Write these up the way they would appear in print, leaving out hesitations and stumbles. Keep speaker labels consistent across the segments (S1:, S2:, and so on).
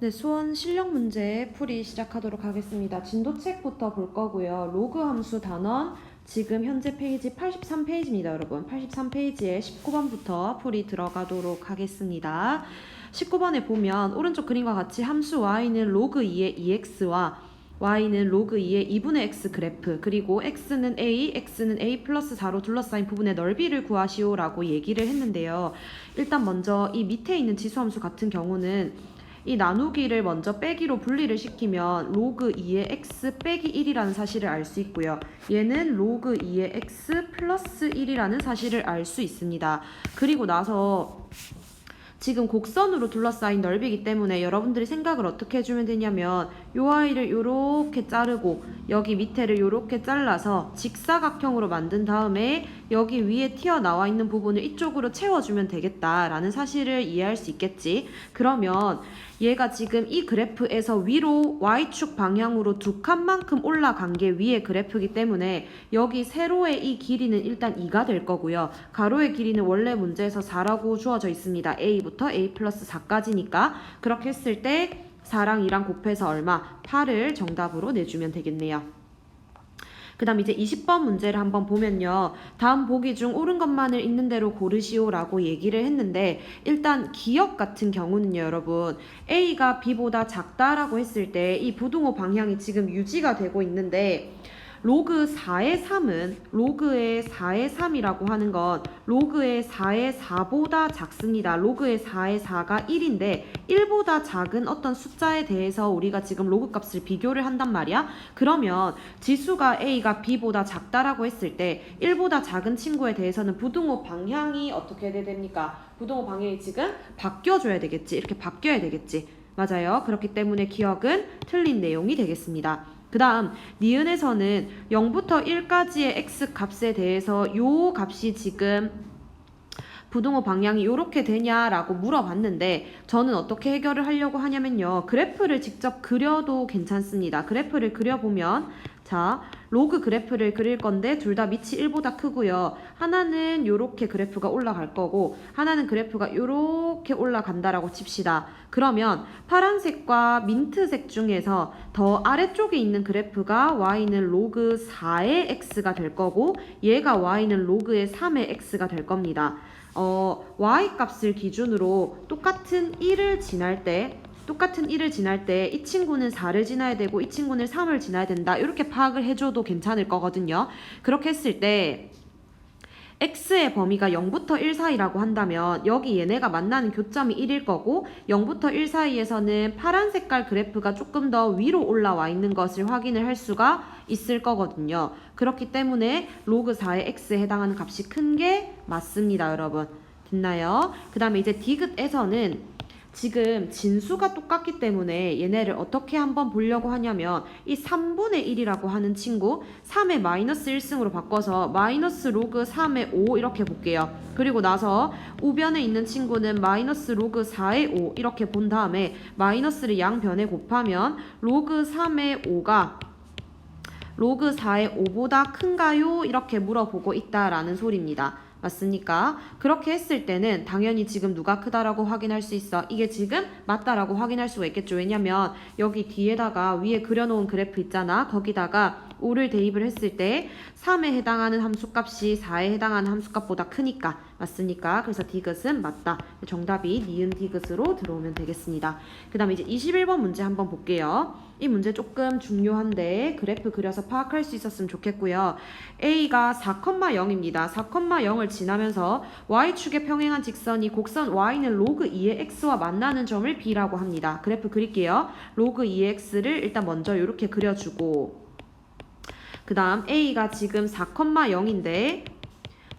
S1: 네, 수원 실력 문제 풀이 시작하도록 하겠습니다. 진도책부터 볼 거고요. 로그 함수 단원 지금 현재 페이지 83페이지입니다, 여러분. 83페이지에 19번부터 풀이 들어가도록 하겠습니다. 19번에 보면 오른쪽 그림과 같이 함수 y는 로그 2의 2x와 y는 로그 2의 2분의 x 그래프, 그리고 x는 a, x는 a 플러스 4로 둘러싸인 부분의 넓이를 구하시오 라고 얘기를 했는데요. 일단 먼저 이 밑에 있는 지수함수 같은 경우는 이 나누기를 먼저 빼기로 분리를 시키면 로그 2의 x 빼기 1이라는 사실을 알 수 있고요. 얘는 로그 2의 x 플러스 1이라는 사실을 알 수 있습니다. 그리고 나서 지금 곡선으로 둘러싸인 넓이기 때문에 여러분들이 생각을 어떻게 해주면 되냐면 요 아이를 요렇게 자르고 여기 밑에를 요렇게 잘라서 직사각형으로 만든 다음에 여기 위에 튀어나와 있는 부분을 이쪽으로 채워주면 되겠다라는 사실을 이해할 수 있겠지. 그러면 얘가 지금 이 그래프에서 위로 Y축 방향으로 두 칸만큼 올라간 게 위의 그래프이기 때문에 여기 세로의 이 길이는 일단 2가 될 거고요. 가로의 길이는 원래 문제에서 4라고 주어져 있습니다. A부터 A 플러스 4까지니까 그렇게 했을 때 4랑 2랑 곱해서 얼마? 8을 정답으로 내주면 되겠네요. 그 다음 이제 20번 문제를 한번 보면요. 다음 보기 중 옳은 것만을 있는 대로 고르시오 라고 얘기를 했는데 일단 기억 같은 경우는요, 여러분. A가 B보다 작다라고 했을 때 이 부등호 방향이 지금 유지가 되고 있는데 로그 4의 3은 로그의 4의 3이라고 하는 건 로그의 4의 4보다 작습니다. 로그의 4의 4가 1인데 1보다 작은 어떤 숫자에 대해서 우리가 지금 로그 값을 비교를 한단 말이야. 그러면 지수가 A가 B보다 작다라고 했을 때 1보다 작은 친구에 대해서는 부등호 방향이 어떻게 돼야 됩니까? 부등호 방향이 지금 바뀌어줘야 되겠지. 이렇게 바뀌어야 되겠지. 맞아요. 그렇기 때문에 기억은 틀린 내용이 되겠습니다. 그 다음 니은에서는 0부터 1까지의 x 값에 대해서 요 값이 지금 부등호 방향이 이렇게 되냐라고 물어봤는데 저는 어떻게 해결을 하려고 하냐면요. 그래프를 직접 그려도 괜찮습니다. 그래프를 그려보면 자, 로그 그래프를 그릴 건데 둘 다 밑이 1보다 크고요. 하나는 요렇게 그래프가 올라갈 거고 하나는 그래프가 요렇게 올라간다라고 칩시다. 그러면 파란색과 민트색 중에서 더 아래쪽에 있는 그래프가 y는 로그 4의 x가 될 거고 얘가 y는 로그의 3의 x가 될 겁니다. y 값을 기준으로 똑같은 1을 지날 때 이 친구는 4를 지나야 되고 이 친구는 3을 지나야 된다. 이렇게 파악을 해줘도 괜찮을 거거든요. 그렇게 했을 때 x의 범위가 0부터 1 사이라고 한다면 여기 얘네가 만나는 교점이 1일 거고 0부터 1 사이에서는 파란 색깔 그래프가 조금 더 위로 올라와 있는 것을 확인을 할 수가 있을 거거든요. 그렇기 때문에 로그 4의 x에 해당하는 값이 큰 게 맞습니다, 여러분. 됐나요? 그 다음에 이제 디귿에서는 지금 진수가 똑같기 때문에 얘네를 어떻게 한번 보려고 하냐면 이 3분의 1이라고 하는 친구 3의 마이너스 1승으로 바꿔서 마이너스 로그 3의 5 이렇게 볼게요. 그리고 나서 우변에 있는 친구는 마이너스 로그 4의 5 이렇게 본 다음에 마이너스를 양변에 곱하면 로그 3의 5가 로그 4의 5보다 큰가요? 이렇게 물어보고 있다라는 소리입니다. 맞습니까? 그렇게 했을 때는 당연히 지금 누가 크다라고 확인할 수 있어. 이게 지금 맞다라고 확인할 수가 있겠죠. 왜냐면 여기 뒤에다가 위에 그려놓은 그래프 있잖아. 거기다가 5를 대입을 했을 때 3에 해당하는 함수값이 4에 해당하는 함수값보다 크니까. 맞습니까? 그래서 디귿은 맞다. 정답이 니은 디귿으로 들어오면 되겠습니다. 그 다음에 이제 21번 문제 한번 볼게요. 이 문제 조금 중요한데 그래프 그려서 파악할 수 있었으면 좋겠고요. A가 4,0입니다. 4,0을 지나면서 Y축에 평행한 직선이 곡선 Y는 로그 2의 X와 만나는 점을 B라고 합니다. 그래프 그릴게요. 로그 2의 X를 일단 먼저 이렇게 그려주고 그 다음 A가 지금 4,0인데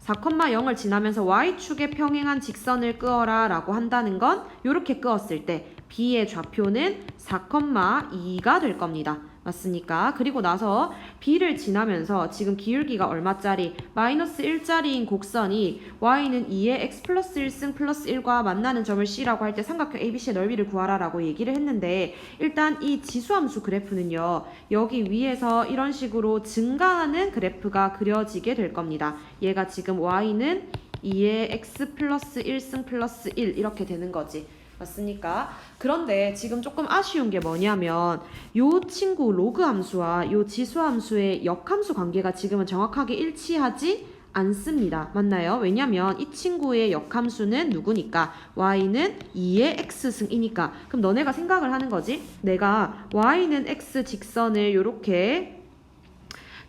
S1: 4,0을 지나면서 Y축에 평행한 직선을 끄어라 라고 한다는 건 이렇게 끄었을 때 B의 좌표는 4,2가 될 겁니다. 맞습니까? 그리고 나서 B를 지나면서 지금 기울기가 얼마짜리? 마이너스 1짜리인 곡선이 Y는 2의 X 플러스 1승 플러스 1과 만나는 점을 C라고 할 때 삼각형 ABC의 넓이를 구하라 라고 얘기를 했는데 일단 이 지수함수 그래프는요. 여기 위에서 이런 식으로 증가하는 그래프가 그려지게 될 겁니다. 얘가 지금 Y는 2의 X 플러스 1승 플러스 1 이렇게 되는 거지. 맞습니까? 그런데 지금 조금 아쉬운 게 뭐냐면 요 친구 로그 함수와 요 지수 함수의 역함수 관계가 지금은 정확하게 일치하지 않습니다. 맞나요? 왜냐면 이 친구의 역함수는 누구니까? y는 2의 x승이니까. 그럼 너네가 생각을 하는 거지? 내가 y는 x 직선을 요렇게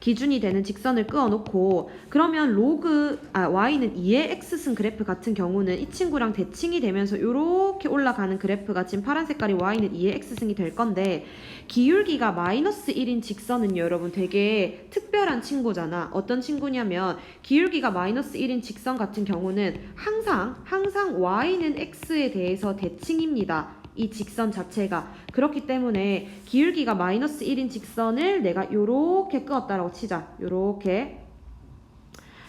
S1: 기준이 되는 직선을 그어놓고 그러면 y는 2의 x승 그래프 같은 경우는 이 친구랑 대칭이 되면서 이렇게 올라가는 그래프가 지금 파란 색깔이 y는 2의 x승이 될 건데 기울기가 마이너스 1인 직선은 여러분 되게 특별한 친구잖아. 어떤 친구냐면 기울기가 마이너스 1인 직선 같은 경우는 항상 y는 x에 대해서 대칭입니다. 이 직선 자체가. 그렇기 때문에 기울기가 마이너스 1인 직선을 내가 요렇게 그었다라고 치자. 요렇게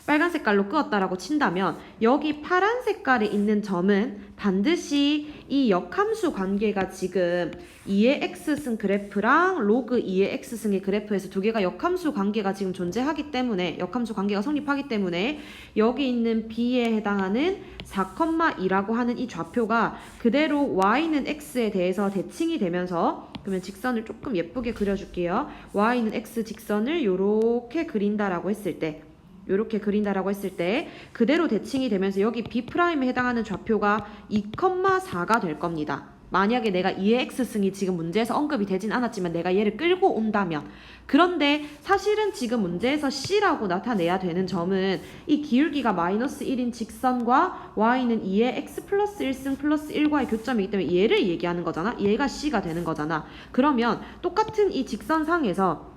S1: 빨간 색깔로 그었다라고 친다면 여기 파란 색깔에 있는 점은 반드시 이 역함수 관계가 지금 2의 x승 그래프랑 로그 2의 x승의 그래프에서 두 개가 역함수 관계가 지금 존재하기 때문에 역함수 관계가 성립하기 때문에 여기 있는 b에 해당하는 4,2라고 하는 이 좌표가 그대로 y는 x에 대해서 대칭이 되면서 그러면 직선을 조금 예쁘게 그려줄게요. y는 x 직선을 요렇게 그린다라고 했을 때 요렇게 그린다라고 했을 때 그대로 대칭이 되면서 여기 B'에 해당하는 좌표가 2,4가 될 겁니다. 만약에 내가 2의 x승이 지금 문제에서 언급이 되진 않았지만 내가 얘를 끌고 온다면 그런데 사실은 지금 문제에서 C라고 나타내야 되는 점은 이 기울기가 마이너스 1인 직선과 y는 2의 x 플러스 1승 플러스 1과의 교점이기 때문에 얘를 얘기하는 거잖아. 얘가 C가 되는 거잖아. 그러면 똑같은 이 직선상에서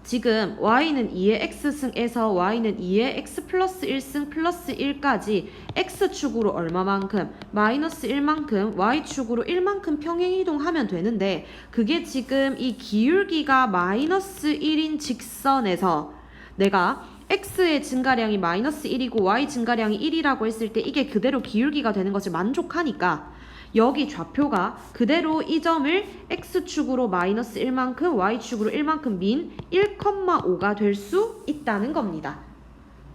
S1: 지금 y는 2의 x승에서 y는 2의 x 플러스 1승 플러스 1까지 x축으로 얼마만큼 마이너스 1만큼 y축으로 1만큼 평행이동하면 되는데 그게 지금 이 기울기가 마이너스 1인 직선에서 내가 x의 증가량이 마이너스 1이고 y 증가량이 1이라고 했을 때 이게 그대로 기울기가 되는 것을 만족하니까 여기 좌표가 그대로 이 점을 x축으로 마이너스 1만큼 y축으로 1만큼 민 1,5가 될 수 있다는 겁니다.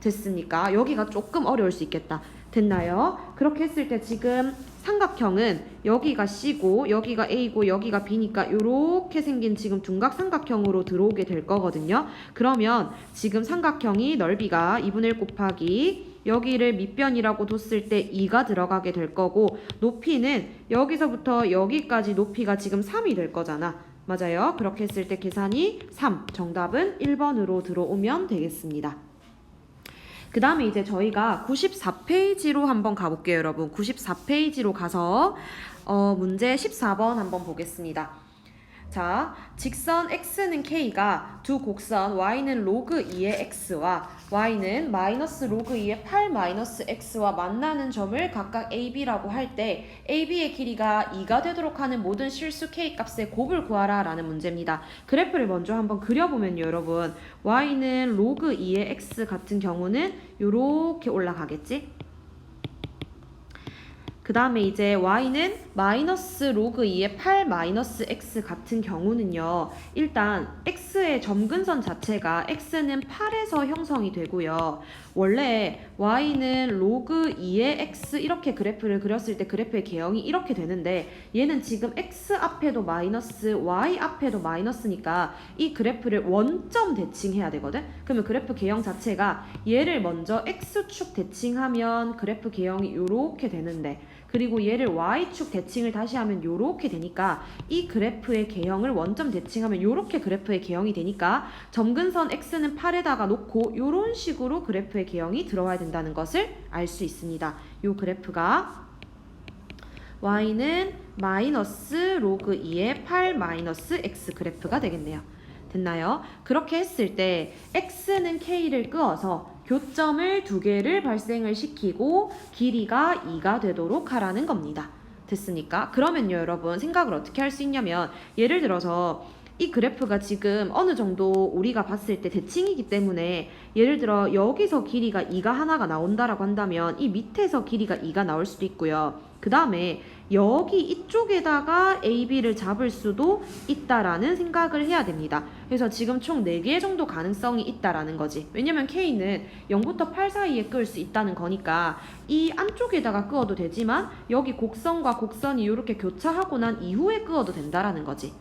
S1: 됐습니까? 여기가 조금 어려울 수 있겠다. 됐나요? 그렇게 했을 때 지금 삼각형은 여기가 C고 여기가 A고 여기가 B니까 이렇게 생긴 지금 둔각 삼각형으로 들어오게 될 거거든요. 그러면 지금 삼각형이 넓이가 2분의 1 곱하기 여기를 밑변이라고 뒀을 때 2가 들어가게 될 거고 높이는 여기서부터 여기까지 높이가 지금 3이 될 거잖아. 맞아요. 그렇게 했을 때 계산이 3. 정답은 1번으로 들어오면 되겠습니다. 그 다음에 이제 저희가 94페이지로 한번 가볼게요, 여러분. 94페이지로 가서 문제 14번 한번 보겠습니다. 자, 직선 x는 k가 두 곡선 y는 로그 2의 x와 y는 마이너스 로그 2의 8 마이너스 x와 만나는 점을 각각 ab라고 할 때 ab의 길이가 2가 되도록 하는 모든 실수 k 값의 곱을 구하라 라는 문제입니다. 그래프를 먼저 한번 그려보면요, 여러분. y는 로그 2의 x 같은 경우는 요렇게 올라가겠지? 그 다음에 이제 y는 마이너스 로그 2의 8 마이너스 x 같은 경우는요. 일단 x의 점근선 자체가 x는 8에서 형성이 되고요. 원래 y는 로그 2의 x 이렇게 그래프를 그렸을 때 그래프의 개형이 이렇게 되는데 얘는 지금 x 앞에도 마이너스 y 앞에도 마이너스니까 이 그래프를 원점 대칭해야 되거든. 그러면 그래프 개형 자체가 얘를 먼저 x축 대칭하면 그래프 개형이 이렇게 되는데 그리고 얘를 y축 대칭을 다시 하면 요렇게 되니까 이 그래프의 개형을 원점 대칭하면 요렇게 그래프의 개형이 되니까 점근선 x는 8에다가 놓고 요런 식으로 그래프의 개형이 들어와야 된다는 것을 알 수 있습니다. 요 그래프가 y는 마이너스 로그 2의 8 마이너스 x 그래프가 되겠네요. 됐나요? 그렇게 했을 때 x는 k를 끄어서 교점을 두 개를 발생을 시키고 길이가 2가 되도록 하라는 겁니다. 됐습니까? 그러면요, 여러분 생각을 어떻게 할 수 있냐면 예를 들어서 이 그래프가 지금 어느 정도 우리가 봤을 때 대칭이기 때문에 예를 들어 여기서 길이가 2가 하나가 나온다라고 한다면 이 밑에서 길이가 2가 나올 수도 있고요. 그 다음에 여기 이쪽에다가 AB를 잡을 수도 있다라는 생각을 해야 됩니다. 그래서 지금 총 4개 정도 가능성이 있다라는 거지. 왜냐면 K는 0부터 8 사이에 끄을 수 있다는 거니까 이 안쪽에다가 끄어도 되지만 여기 곡선과 곡선이 이렇게 교차하고 난 이후에 끄어도 된다라는 거지.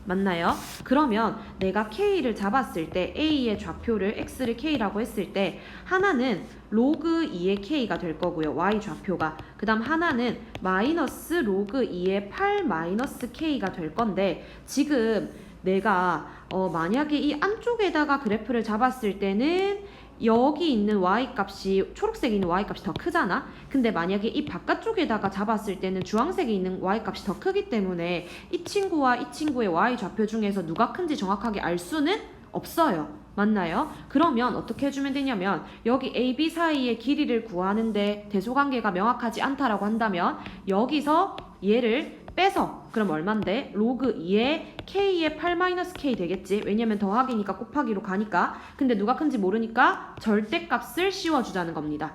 S1: 맞나요? 그러면 내가 K를 잡았을 때 A의 좌표를 X를 K라고 했을 때 하나는 로그 2의 K가 될 거고요. Y 좌표가. 그 다음 하나는 마이너스 로그 2의 8 마이너스 K가 될 건데 지금 내가 만약에 이 안쪽에다가 그래프를 잡았을 때는 여기 있는 y값이 초록색에 있는 y값이 더 크잖아. 근데 만약에 이 바깥쪽에다가 잡았을 때는 주황색에 있는 y값이 더 크기 때문에 이 친구와 이 친구의 y 좌표 중에서 누가 큰지 정확하게 알 수는 없어요. 맞나요? 그러면 어떻게 해주면 되냐면 여기 AB 사이의 길이를 구하는데 대소관계가 명확하지 않다라고 한다면 여기서 얘를 빼서 그럼 얼만데? 로그 2의 K의 8-K 되겠지. 왜냐면 더하기니까 곱하기로 가니까. 근데 누가 큰지 모르니까 절대값을 씌워주자는 겁니다.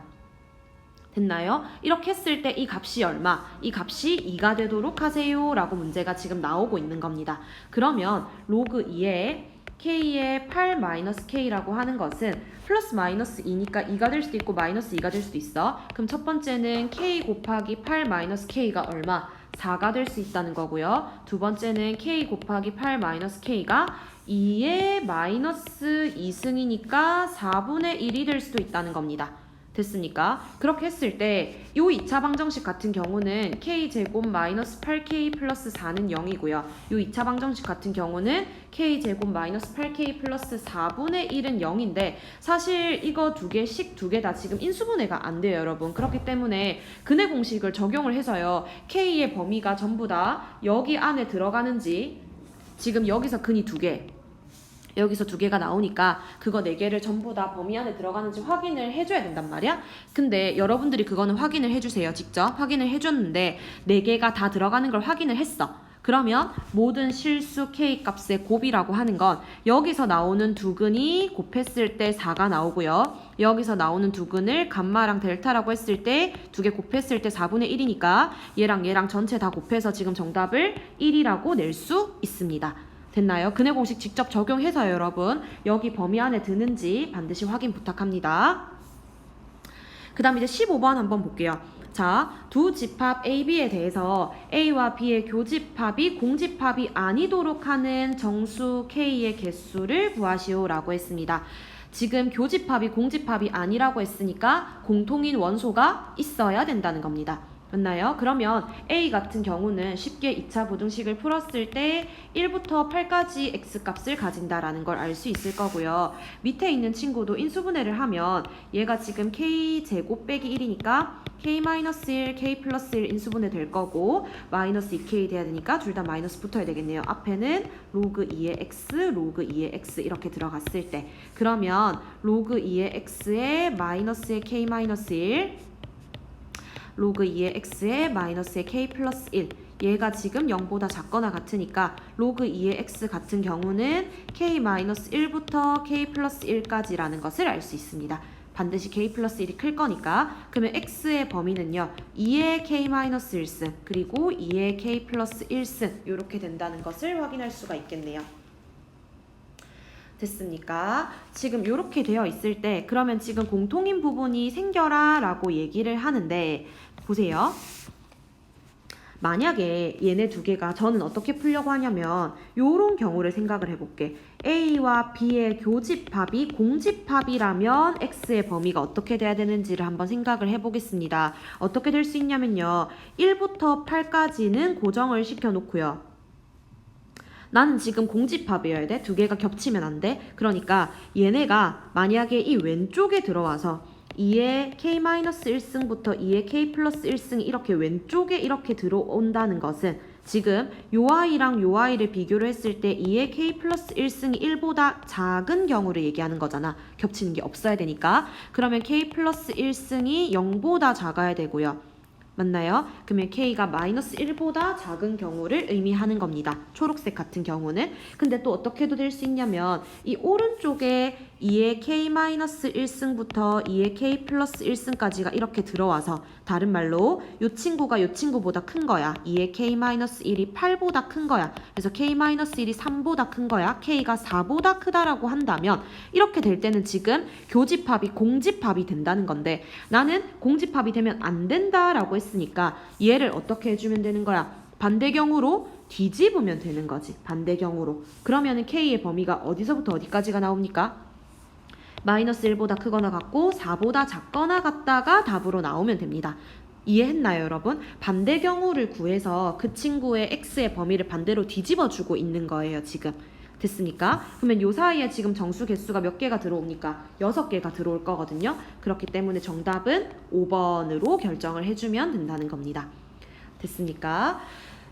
S1: 됐나요? 이렇게 했을 때 이 값이 얼마? 이 값이 2가 되도록 하세요 라고 문제가 지금 나오고 있는 겁니다. 그러면 로그 2의 K의 8-K라고 하는 것은 플러스 마이너스 2니까 2가 될 수도 있고 마이너스 2가 될 수도 있어. 그럼 첫 번째는 K 곱하기 8-K가 얼마? 4가 될 수 있다는 거고요. 두 번째는 K 곱하기 8-K가 2의 마이너스 2승이니까 4분의 1이 될 수도 있다는 겁니다. 됐습니까? 그렇게 했을 때 이 2차 방정식 같은 경우는 K제곱 마이너스 8K 플러스 4는 0이고요. 이 2차 방정식 같은 경우는 K제곱 마이너스 8K 플러스 4분의 1은 0인데 사실 이거 두 개 다 지금 인수분해가 안 돼요, 여러분. 그렇기 때문에 근해 공식을 적용을 해서요. K의 범위가 전부 다 여기 안에 들어가는지 지금 여기서 근이 2개 여기서 2개가 나오니까 그거 4개를 전부 다 범위 안에 들어가는지 확인을 해줘야 된단 말이야. 근데 여러분들이 그거는 확인을 해주세요. 직접 확인을 해줬는데 4개가 다 들어가는 걸 확인을 했어. 그러면 모든 실수 K값의 곱이라고 하는 건 여기서 나오는 두 근이 곱했을 때 4가 나오고요. 여기서 나오는 두 근을 감마랑 델타라고 했을 때 2개 곱했을 때 4분의 1이니까 얘랑 전체 다 곱해서 지금 정답을 1이라고 낼 수 있습니다. 됐나요? 근해 공식 직접 적용해서요, 여러분. 여기 범위 안에 드는지 반드시 확인 부탁합니다. 그 다음 이제 15번 한번 볼게요. 자, 두 집합 A, B에 대해서 A와 B의 교집합이 공집합이 아니도록 하는 정수 K의 개수를 구하시오 라고 했습니다. 지금 교집합이 공집합이 아니라고 했으니까 공통인 원소가 있어야 된다는 겁니다. 맞나요? 그러면 A 같은 경우는 쉽게 2차 부등식을 풀었을 때 1부터 8까지 X값을 가진다라는 걸 알 수 있을 거고요. 밑에 있는 친구도 인수분해를 하면 얘가 지금 K제곱 빼기 1이니까 K-1, K 플러스 1 인수분해 될 거고 마이너스 2K 돼야 되니까 둘 다 마이너스 붙어야 되겠네요. 앞에는 로그 2의 X, 로그 2의 X 이렇게 들어갔을 때 그러면 로그 2의 X에 마이너스의 K-1 로그 2의 x에 마이너스의 k 플러스 1 얘가 지금 0보다 작거나 같으니까 로그 2의 x 같은 경우는 k 마이너스 1부터 k 플러스 1까지라는 것을 알 수 있습니다. 반드시 k 플러스 1이 클 거니까 그러면 x의 범위는요 2의 k 마이너스 1승 그리고 2의 k 플러스 1승 이렇게 된다는 것을 확인할 수가 있겠네요. 됐습니까? 지금 이렇게 되어 있을 때 그러면 지금 공통인 부분이 생겨라 라고 얘기를 하는데 보세요. 만약에 얘네 두 개가 저는 어떻게 풀려고 하냐면 요런 경우를 생각을 해볼게. A와 B의 교집합이 공집합이라면 X의 범위가 어떻게 돼야 되는지를 한번 생각을 해보겠습니다. 어떻게 될 수 있냐면요. 1부터 8까지는 고정을 시켜놓고요. 나는 지금 공집합이어야 돼. 두 개가 겹치면 안 돼. 그러니까 얘네가 만약에 이 왼쪽에 들어와서 2의 k-1승부터 2의 k 플러스 1승이 이렇게 왼쪽에 이렇게 들어온다는 것은 지금 요 i랑 요 i를 비교를 했을 때 2의 k 플러스 1승이 1보다 작은 경우를 얘기하는 거잖아. 겹치는 게 없어야 되니까. 그러면 k 플러스 1승이 0보다 작아야 되고요. 맞나요? 그러면 K가 마이너스 1보다 작은 경우를 의미하는 겁니다. 초록색 같은 경우는. 근데 또 어떻게 해도 될 수 있냐면 이 오른쪽에 2의 K 마이너스 1승부터 2의 K 플러스 1승까지가 이렇게 들어와서 다른 말로 이 친구가 이 친구보다 큰 거야. 2의 K 마이너스 1이 8보다 큰 거야. 그래서 K 마이너스 1이 3보다 큰 거야. K가 4보다 크다라고 한다면 이렇게 될 때는 지금 교집합이 공집합이 된다는 건데 나는 공집합이 되면 안 된다라고 했으니까 얘를 어떻게 해주면 되는 거야? 반대경우로 뒤집으면 되는 거지. 반대경우로. 그러면은 K의 범위가 어디서부터 어디까지가 나옵니까? 마이너스 1보다 크거나 같고 4보다 작거나 같다가 답으로 나오면 됩니다. 이해했나요, 여러분? 반대 경우를 구해서 그 친구의 x의 범위를 반대로 뒤집어주고 있는 거예요, 지금. 됐습니까? 그러면 요 사이에 지금 정수 개수가 몇 개가 들어옵니까? 6개가 들어올 거거든요. 그렇기 때문에 정답은 5번으로 결정을 해주면 된다는 겁니다. 됐습니까?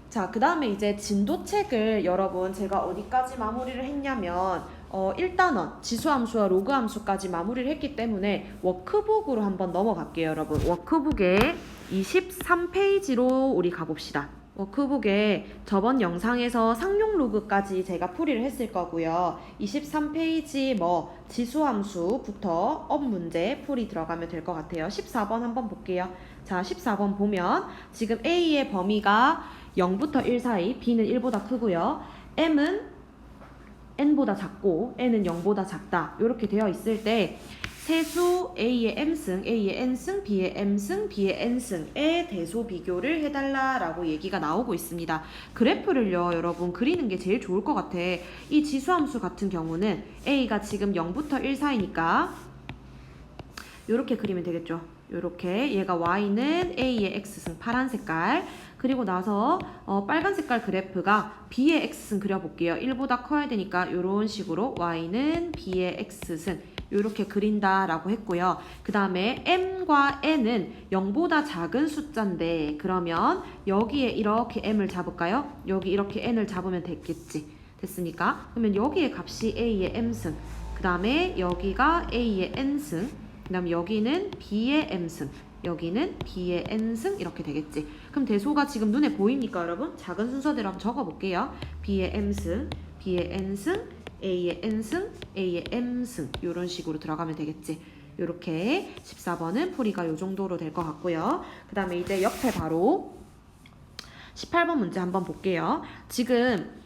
S1: 자, 그 다음에 이제 진도책을 여러분 제가 어디까지 마무리를 했냐면 1단원 지수함수와 로그함수까지 마무리를 했기 때문에 워크북으로 한번 넘어갈게요, 여러분. 워크북에 23페이지로 우리 가봅시다. 워크북에 저번 영상에서 상용 로그까지 제가 풀이를 했을 거고요. 23페이지 지수함수부터 업 문제 풀이 들어가면 될 것 같아요. 14번 한번 볼게요. 자, 14번 보면 지금 A의 범위가 0부터 1 사이, B는 1보다 크고요. M은 n보다 작고 n은 0보다 작다. 이렇게 되어 있을 때 세수 A의 m승, A의 n승, B의 m승, B의 n승의 대소 비교를 해달라라고 얘기가 나오고 있습니다. 그래프를요, 여러분 그리는 게 제일 좋을 것 같아. 이 지수함수 같은 경우는 A가 지금 0부터 1 사이니까 이렇게 그리면 되겠죠. 이렇게 얘가 y는 A의 x승 파란 색깔, 그리고 나서 빨간 색깔 그래프가 B의 x승 그려볼게요. 1보다 커야 되니까 이런 식으로 y는 B의 x승 이렇게 그린다라고 했고요. 그 다음에 m과 n은 0보다 작은 숫자인데 그러면 여기에 이렇게 m을 잡을까요? 여기 이렇게 n을 잡으면 됐겠지. 됐습니까? 그러면 여기에 값이 A의 m승, 그 다음에 여기가 A의 n승, 그 다음 여기는 B의 m승, 여기는 B의 n승 이렇게 되겠지. 그럼 대소가 지금 눈에 보입니까, 여러분? 작은 순서대로 한번 적어볼게요. B의 m승, B의 n승, A의 n승, A의 m승 이런 식으로 들어가면 되겠지. 이렇게 14번은 풀이가 이 정도로 될 것 같고요. 그 다음에 이제 옆에 바로 18번 문제 한번 볼게요. 지금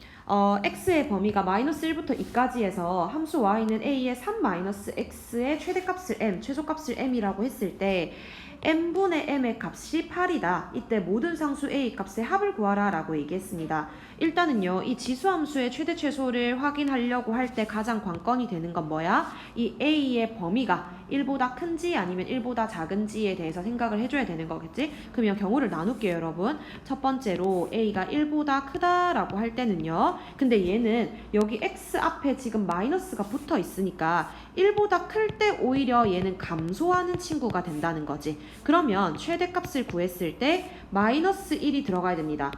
S1: x의 범위가 마이너스 1부터 2까지 해서 함수 y는 a의 3 마이너스 x의 최대값을 m, 최소값을 m이라고 했을 때 n분의 m의 값이 8이다. 이때 모든 상수 a 값의 합을 구하라 라고 얘기했습니다. 일단은요, 이 지수함수의 최대 최소를 확인하려고 할 때 가장 관건이 되는 건 뭐야? 이 a의 범위가 1보다 큰지 아니면 1보다 작은지에 대해서 생각을 해줘야 되는 거겠지? 그러면 경우를 나눌게요, 여러분. 첫 번째로 a가 1보다 크다라고 할 때는요, 근데 얘는 여기 x 앞에 지금 마이너스가 붙어 있으니까 1보다 클 때 오히려 얘는 감소하는 친구가 된다는 거지. 그러면 최대값을 구했을 때 마이너스 1이 들어가야 됩니다.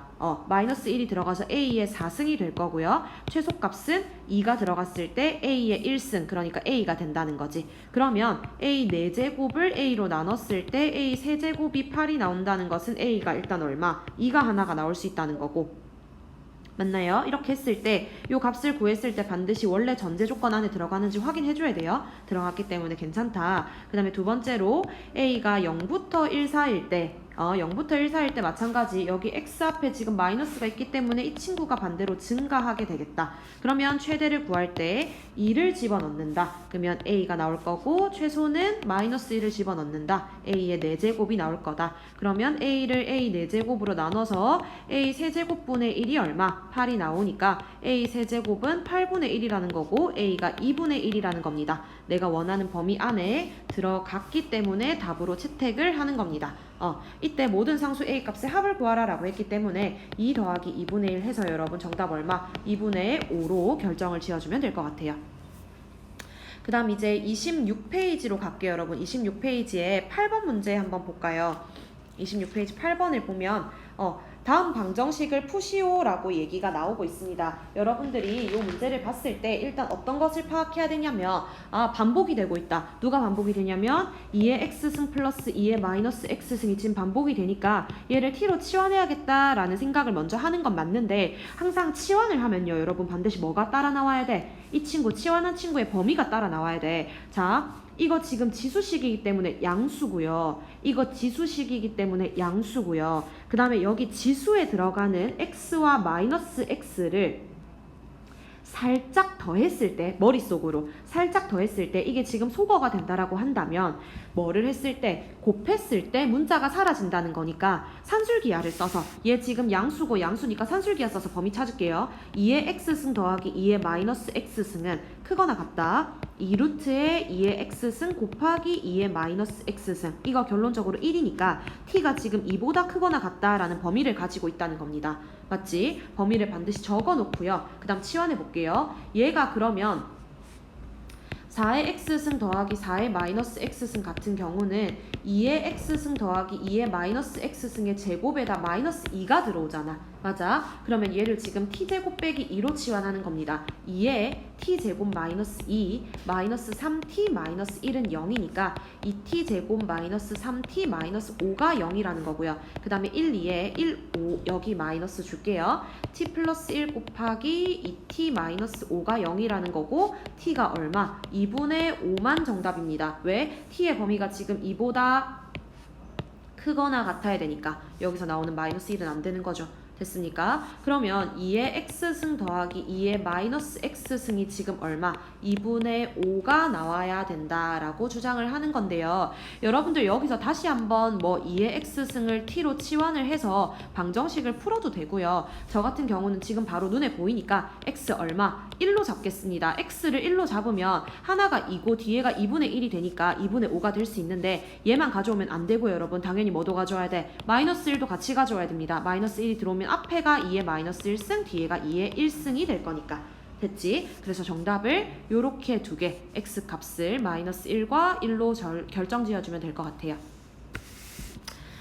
S1: 마이너스 1이 들어가서 A의 4승이 될 거고요. 최소값은 2가 들어갔을 때 A의 1승, 그러니까 A가 된다는 거지. 그러면 A 4제곱을 A로 나눴을 때 A 세제곱이 8이 나온다는 것은 A가 일단 얼마? 2가 하나가 나올 수 있다는 거고. 맞나요? 이렇게 했을 때 이 값을 구했을 때 반드시 원래 전제 조건 안에 들어가는지 확인해 줘야 돼요. 들어갔기 때문에 괜찮다. 그 다음에 두 번째로 A가 0부터 1 사이일 때 0부터 1 사이일 때 마찬가지 여기 x 앞에 지금 마이너스가 있기 때문에 이 친구가 반대로 증가하게 되겠다. 그러면 최대를 구할 때 2를 집어넣는다. 그러면 a가 나올 거고 최소는 마이너스 1을 집어넣는다. a의 4제곱이 나올 거다. 그러면 a를 a 4제곱으로 나눠서 a 세제곱분의 1이 얼마? 8이 나오니까 a 세제곱은 8분의 1이라는 거고 a가 2분의 1이라는 겁니다. 내가 원하는 범위 안에 들어갔기 때문에 답으로 채택을 하는 겁니다. 이때 모든 상수 A 값의 합을 구하라 라고 했기 때문에 2 더하기 2분의 1 해서 여러분 정답 얼마? 2분의 5로 결정을 지어주면 될 것 같아요. 그 다음 이제 26페이지로 갈게요, 여러분. 26페이지에 8번 문제 한번 볼까요? 26페이지 8번을 보면 다음 방정식을 푸시오라고 얘기가 나오고 있습니다. 여러분들이 이 문제를 봤을 때 일단 어떤 것을 파악해야 되냐면 반복이 되고 있다. 누가 반복이 되냐면 2의 x승 플러스 2의 마이너스 x승이 지금 반복이 되니까 얘를 t로 치환해야겠다라는 생각을 먼저 하는 건 맞는데 항상 치환을 하면요. 여러분 반드시 뭐가 따라 나와야 돼? 이 친구 치환한 친구의 범위가 따라 나와야 돼. 자, 이거 지금 지수식이기 때문에 양수고요. 이거 지수식이기 때문에 양수고요. 그 다음에 여기 지수에 들어가는 x와 마이너스 x를 살짝 더했을 때, 머릿속으로 살짝 더했을 때 이게 지금 소거가 된다라고 한다면 뭐를 했을 때, 곱했을 때 문자가 사라진다는 거니까 산술기하를 써서, 얘 지금 양수고 양수니까 산술기하 써서 범위 찾을게요. 2의 x승 더하기 2의 마이너스 x승은 크거나 같다. 2루트의 2의 x승 곱하기 2의 마이너스 x승. 이거 결론적으로 1이니까 t가 지금 2보다 크거나 같다라는 범위를 가지고 있다는 겁니다. 맞지? 범위를 반드시 적어 놓고요. 그 다음 치환해 볼게요. 얘가 그러면 4의 x승 더하기 4의 마이너스 x승 같은 경우는 2의 x승 더하기 2의 마이너스 x승의 제곱에다 마이너스 2가 들어오잖아. 맞아? 그러면 얘를 지금 t제곱 빼기 2로 치환하는 겁니다. 2의 t제곱 마이너스 2 마이너스 3t 마이너스 1은 0이니까 2t제곱 마이너스 3t 마이너스 5가 0이라는 거고요. 그 다음에 1, 2에 1, 5 여기 마이너스 줄게요. t 플러스 1 곱하기 2t 마이너스 5가 0이라는 거고 t가 얼마? 2분의 5만 정답입니다. 왜? t의 범위가 지금 2보다 크거나 같아야 되니까 여기서 나오는 마이너스 1은 안 되는 거죠. 됐습니까? 그러면 2의 x승 더하기 2의 마이너스 x승이 지금 얼마? 2분의 5가 나와야 된다라고 주장을 하는 건데요. 여러분들 여기서 다시 한번 2의 x승을 t로 치환을 해서 방정식을 풀어도 되고요. 저 같은 경우는 지금 바로 눈에 보이니까 x 얼마? 1로 잡겠습니다. x를 1로 잡으면 하나가 2고 뒤에가 2분의 1이 되니까 2분의 5가 될 수 있는데 얘만 가져오면 안 되고요. 여러분 당연히 뭐도 가져와야 돼? 마이너스 1도 같이 가져와야 됩니다. 마이너스 1이 들어오면 앞에가 2의 마이너스 1승, 뒤에가 2의 1승이 될 거니까. 됐지? 그래서 정답을 요렇게 두 개, x 값을 마이너스 1과 1로 결정 지어주면 될 것 같아요.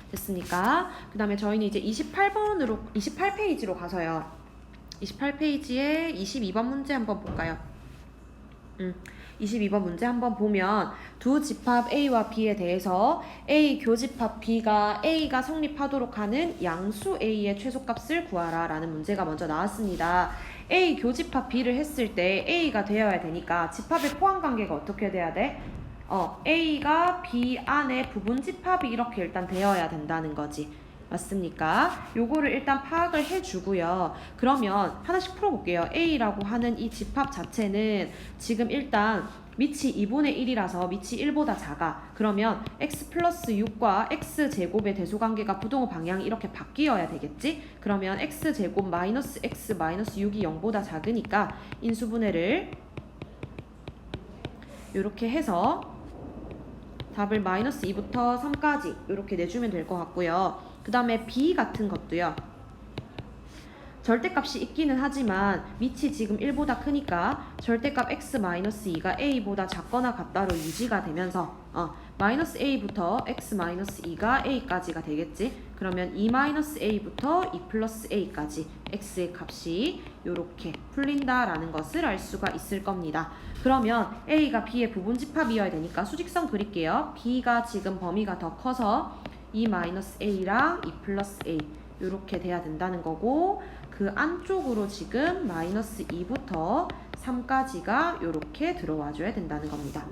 S1: 됐습니까? 그 다음에 저희는 이제 28페이지로 가서요. 28페이지에 22번 문제 한번 볼까요? 22번 문제 한번 보면 두 집합 A와 B에 대해서 A 교집합 B가 A가 성립하도록 하는 양수 A의 최소값을 구하라 라는 문제가 먼저 나왔습니다. A 교집합 B를 했을 때 A가 되어야 되니까 집합의 포함관계가 어떻게 돼야 돼? A가 B 안에 부분 집합이 이렇게 일단 되어야 된다는 거지. 맞습니까? 요거를 일단 파악을 해주고요. 그러면 하나씩 풀어볼게요. A라고 하는 이 집합 자체는 지금 일단 밑이 2분의 1이라서 밑이 1보다 작아. 그러면 x 플러스 6과 x제곱의 대소관계가 부동호 방향이 이렇게 바뀌어야 되겠지? 그러면 x제곱 마이너스 x 마이너스 6이 0보다 작으니까 인수분해를 이렇게 해서 답을 마이너스 2부터 3까지 이렇게 내주면 될 것 같고요. 그 다음에 B 같은 것도요. 절대값이 있기는 하지만 밑이 지금 1보다 크니까 절대값 x-2가 a보다 작거나 같다로 유지가 되면서 마이너스 a부터 x-2가 a까지가 되겠지. 그러면 2-a부터 2 플러스 a까지 x의 값이 이렇게 풀린다라는 것을 알 수가 있을 겁니다. 그러면 a가 b의 부분집합이어야 되니까 수직선 그릴게요. b가 지금 범위가 더 커서 2-a랑 2 플러스 a 이렇게 돼야 된다는 거고 그 안쪽으로 지금 마이너스 2부터 3까지가 이렇게 들어와 줘야 된다는 겁니다.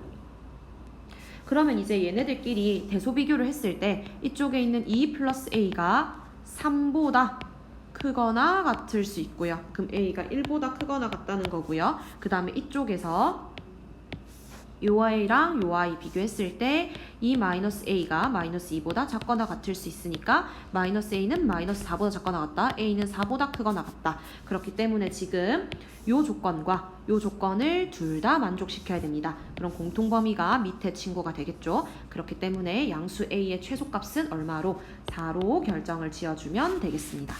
S1: 그러면 이제 얘네들끼리 대소비교를 했을 때 이쪽에 있는 2 플러스 a가 3보다 크거나 같을 수 있고요. 그럼 a가 1보다 크거나 같다는 거고요. 그 다음에 이쪽에서 요 a랑 요 i 비교했을 때 이 마이너스 a가 마이너스 2보다 작거나 같을 수 있으니까 마이너스 a는 마이너스 4보다 작거나 같다. a는 4보다 크거나 같다. 그렇기 때문에 지금 요 조건과 요 조건을 둘 다 만족시켜야 됩니다. 그럼 공통범위가 밑에 친구가 되겠죠. 그렇기 때문에 양수 a의 최소값은 얼마로? 4로 결정을 지어주면 되겠습니다.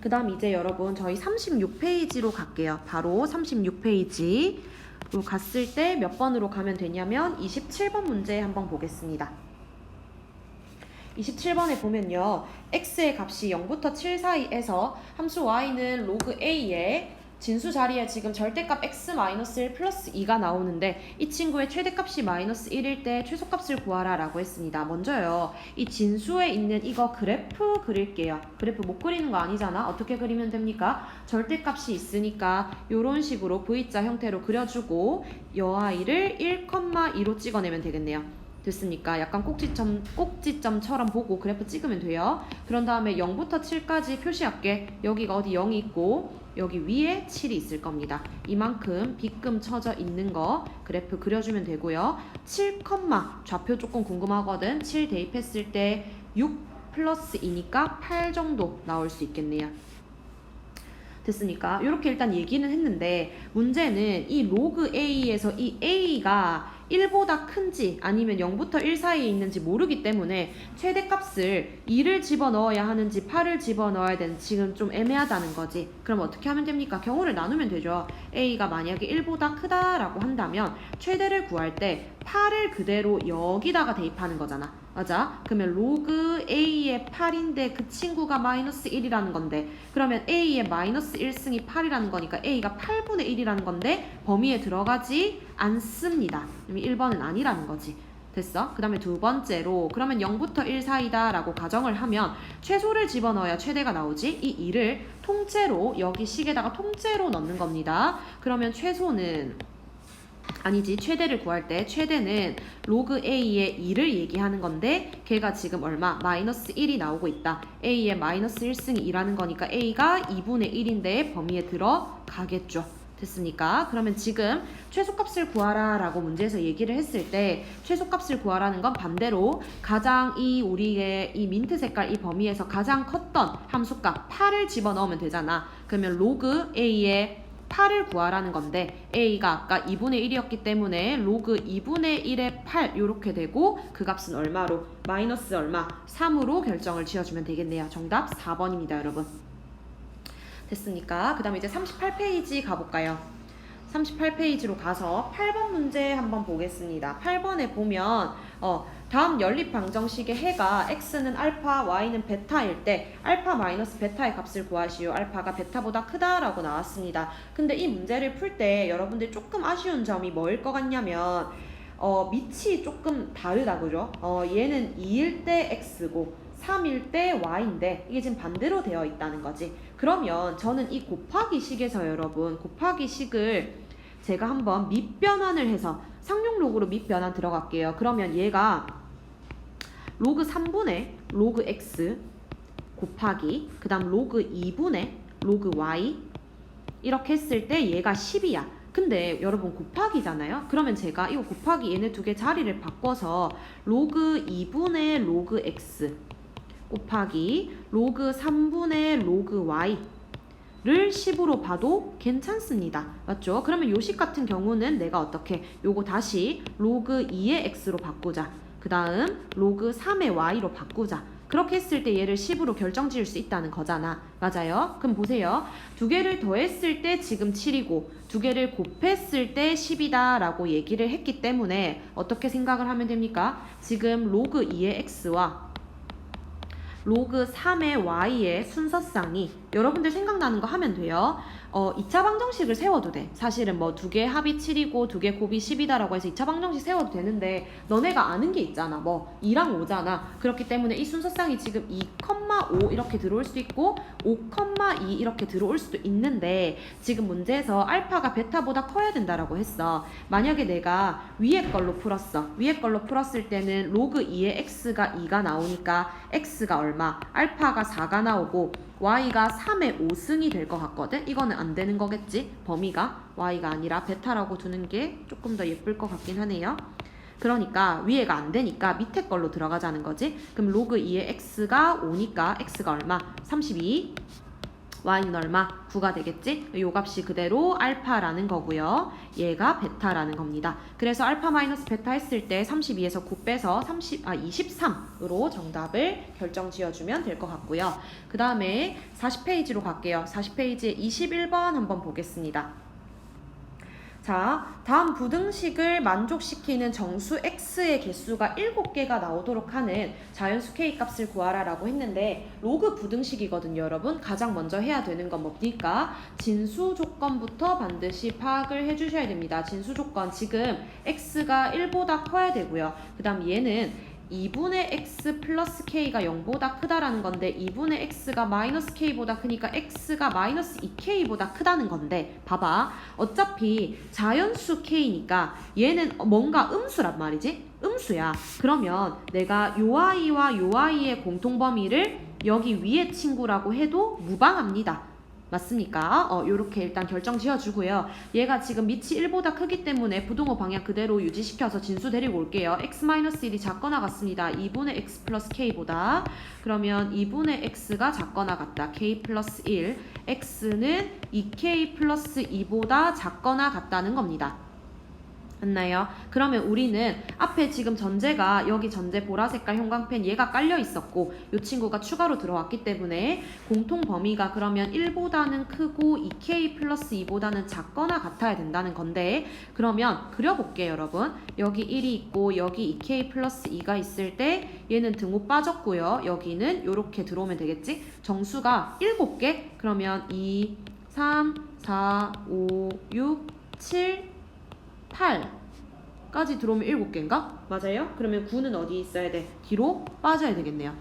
S1: 그 다음 이제 여러분 저희 36페이지로 갈게요. 바로 36페이지 갔을 때 몇 번으로 가면 되냐면 27번 문제 한번 보겠습니다. 27번에 보면요. x의 값이 0부터 7 사이에서 함수 y는 로그 a의 진수 자리에 지금 절대값 x-1 플러스 2가 나오는데 이 친구의 최대값이 마이너스 1일 때 최소값을 구하라 라고 했습니다. 먼저요. 이 진수에 있는 이거 그래프 그릴게요. 그래프 못 그리는 거 아니잖아. 어떻게 그리면 됩니까? 절대값이 있으니까 이런 식으로 V자 형태로 그려주고 여아이를 1,2로 찍어내면 되겠네요. 됐습니까? 약간 꼭지점처럼 보고 그래프 찍으면 돼요. 그런 다음에 0부터 7까지 표시할게. 여기가 어디 0이 있고 여기 위에 7이 있을 겁니다. 이만큼 빗금 쳐져 있는 거 그래프 그려주면 되고요. 7, 좌표 조금 궁금하거든. 7 대입했을 때 6 플러스 2니까 8 정도 나올 수 있겠네요. 됐습니까? 이렇게 일단 얘기는 했는데 문제는 이 로그 A에서 이 A가 1보다 큰지 아니면 0부터 1 사이에 있는지 모르기 때문에 최대값을 2를 집어넣어야 하는지 8을 집어넣어야 되는지 지금 좀 애매하다는 거지. 그럼 어떻게 하면 됩니까? 경우를 나누면 되죠. A가 만약에 1보다 크다라고 한다면 최대를 구할 때 8을 그대로 여기다가 대입하는 거잖아. 맞아? 그러면 로그 A의 8인데 그 친구가 마이너스 1이라는 건데 그러면 A의 마이너스 1승이 8이라는 거니까 A가 8분의 1이라는 건데 범위에 들어가지 않습니다. 1번은 아니라는 거지. 됐어? 그 다음에 두 번째로 그러면 0부터 1 사이다 라고 가정을 하면 최소를 집어넣어야 최대가 나오지. 이 2를 통째로 여기 식에다가 통째로 넣는 겁니다. 그러면 최대를 구할 때 최대는 로그 A의 2를 얘기하는 건데 걔가 지금 얼마? 마이너스 1이 나오고 있다. A의 마이너스 1승이 2라는 거니까 A가 2분의 1인데 범위에 들어가겠죠. 됐습니까? 그러면 지금 최소값을 구하라 라고 문제에서 얘기를 했을 때 최소값을 구하라는 건 반대로 가장 우리의 이 민트 색깔 이 범위에서 가장 컸던 함수값 8을 집어넣으면 되잖아. 그러면 로그 A의 8을 구하라는 건데 A가 아까 2분의 1이었기 때문에 로그 2분의 1의 8 이렇게 되고 그 값은 얼마로? 마이너스 얼마? 3으로 결정을 지어주면 되겠네요. 정답 4번입니다, 여러분. 됐습니까? 그 다음에 이제 38페이지 가볼까요? 38페이지로 가서 8번 문제 한번 보겠습니다. 8번에 보면 다음 연립 방정식의 해가 x는 알파, y는 베타일 때 알파 마이너스 베타의 값을 구하시오. 알파가 베타보다 크다라고 나왔습니다. 근데 이 문제를 풀 때 여러분들 조금 아쉬운 점이 뭐일 것 같냐면 밑이 조금 다르다, 그죠? 얘는 2일 때 x고 3일 때 y인데 이게 지금 반대로 되어 있다는 거지. 그러면 저는 이 곱하기 식에서 여러분 곱하기 식을 제가 한번 밑변환을 해서 상용로그로 밑변환 들어갈게요. 그러면 얘가 로그 3분의 로그 x 곱하기 그 다음 로그 2분의 로그 y 이렇게 했을 때 얘가 10이야. 근데 여러분 곱하기잖아요. 그러면 제가 이거 곱하기 얘네 두 개 자리를 바꿔서 로그 2분의 로그 x 곱하기 로그 3분의 로그 y를 10으로 봐도 괜찮습니다. 맞죠? 그러면 요식 같은 경우는 내가 어떻게 요거 다시 로그 2의 x로 바꾸자. 그 다음 로그 3의 y로 바꾸자. 그렇게 했을 때 얘를 10으로 결정 지을 수 있다는 거잖아. 맞아요? 그럼 보세요. 두 개를 더했을 때 지금 7이고 두 개를 곱했을 때 10이다 라고 얘기를 했기 때문에 어떻게 생각을 하면 됩니까? 지금 로그 2의 x와 로그 3의 y의 순서쌍이 여러분들 생각나는 거 하면 돼요. 2차 방정식을 세워도 돼. 사실은 뭐 두 개 합이 7이고 두 개 곱이 10이다 라고 해서 2차 방정식 세워도 되는데 너네가 아는 게 있잖아. 뭐 2랑 5잖아. 그렇기 때문에 이 순서쌍이 지금 2,5 이렇게 들어올 수도 있고 5,2 이렇게 들어올 수도 있는데 지금 문제에서 알파가 베타보다 커야 된다라고 했어. 만약에 내가 위에 걸로 풀었어. 위에 걸로 풀었을 때는 로그 2의 x가 2가 나오니까 x가 얼마? 알파가 4가 나오고 y가 3의 5승이 될 것 같거든? 이거는 안 되는 거겠지? 범위가 y가 아니라 베타라고 두는 게 조금 더 예쁠 것 같긴 하네요. 그러니까 위에가 안 되니까 밑에 걸로 들어가자는 거지. 그럼 로그 2의 x가 5니까 x가 얼마? 32. y는 얼마? 9가 되겠지? 요 값이 그대로 알파라는 거고요. 얘가 베타라는 겁니다. 그래서 알파 마이너스 베타 했을 때 32에서 9 빼서 23으로 정답을 결정 지어주면 될 것 같고요. 그 다음에 40페이지로 갈게요. 40페이지에 21번 한번 보겠습니다. 자, 다음 부등식을 만족시키는 정수 x의 개수가 7개가 나오도록 하는 자연수 k 값을 구하라라고 했는데 로그 부등식이거든요, 여러분. 가장 먼저 해야 되는 건 뭡니까? 진수 조건부터 반드시 파악을 해주셔야 됩니다. 진수 조건, 지금 x가 1보다 커야 되고요. 그 다음 얘는 2분의 x 플러스 k가 0보다 크다라는 건데 2분의 x가 마이너스 k보다 크니까 x가 마이너스 2k보다 크다는 건데 봐봐. 어차피 자연수 k니까 얘는 뭔가 음수란 말이지? 음수야. 그러면 내가 요 아이와 요 아이의 공통범위를 여기 위에 친구라고 해도 무방합니다. 맞습니까? 요렇게 일단 결정 지어주고요. 얘가 지금 밑이 1보다 크기 때문에 부동호 방향 그대로 유지시켜서 진수 데리고 올게요. x-1이 작거나 같습니다. 2분의 x 플러스 k보다. 그러면 2분의 x가 작거나 같다. k 플러스 1. x는 2k 플러스 2보다 작거나 같다는 겁니다. 맞나요? 그러면 우리는 앞에 지금 전제가 여기 전제 보라색깔 형광펜 얘가 깔려 있었고 이 친구가 추가로 들어왔기 때문에 공통 범위가 그러면 1보다는 크고 2k 플러스 2보다는 작거나 같아야 된다는 건데 그러면 그려볼게요, 여러분. 여기 1이 있고 여기 2k 플러스 2가 있을 때 얘는 등호 빠졌고요. 여기는 이렇게 들어오면 되겠지? 정수가 7개? 그러면 2, 3, 4, 5, 6, 7, 8까지 들어오면 7개인가? 맞아요? 그러면 9는 어디 있어야 돼? 뒤로 빠져야 되겠네요.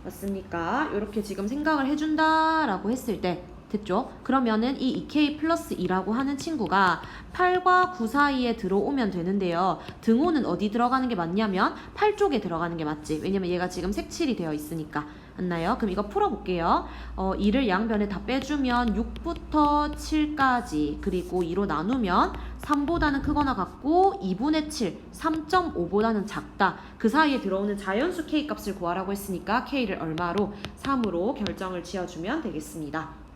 S1: 맞습니까? 이렇게 지금 생각을 해준다라고 했을 때 됐죠? 그러면은 이 2k 플러스 2라고 하는 친구가 8과 9 사이에 들어오면 되는데요. 등호는 어디 들어가는 게 맞냐면 8 쪽에 들어가는 게 맞지. 왜냐면 얘가 지금 색칠이 되어 있으니까. 맞나요? 그럼 이거 풀어볼게요. 2를 양변에 다 빼주면 6부터 7까지 그리고 2로 나누면 3보다는 크거나 같고 2분의 7, 3.5보다는 작다. 그 사이에 들어오는 자연수 k 값을 구하라고 했으니까 k를 얼마로? 3으로 결정을 지어주면 되겠습니다.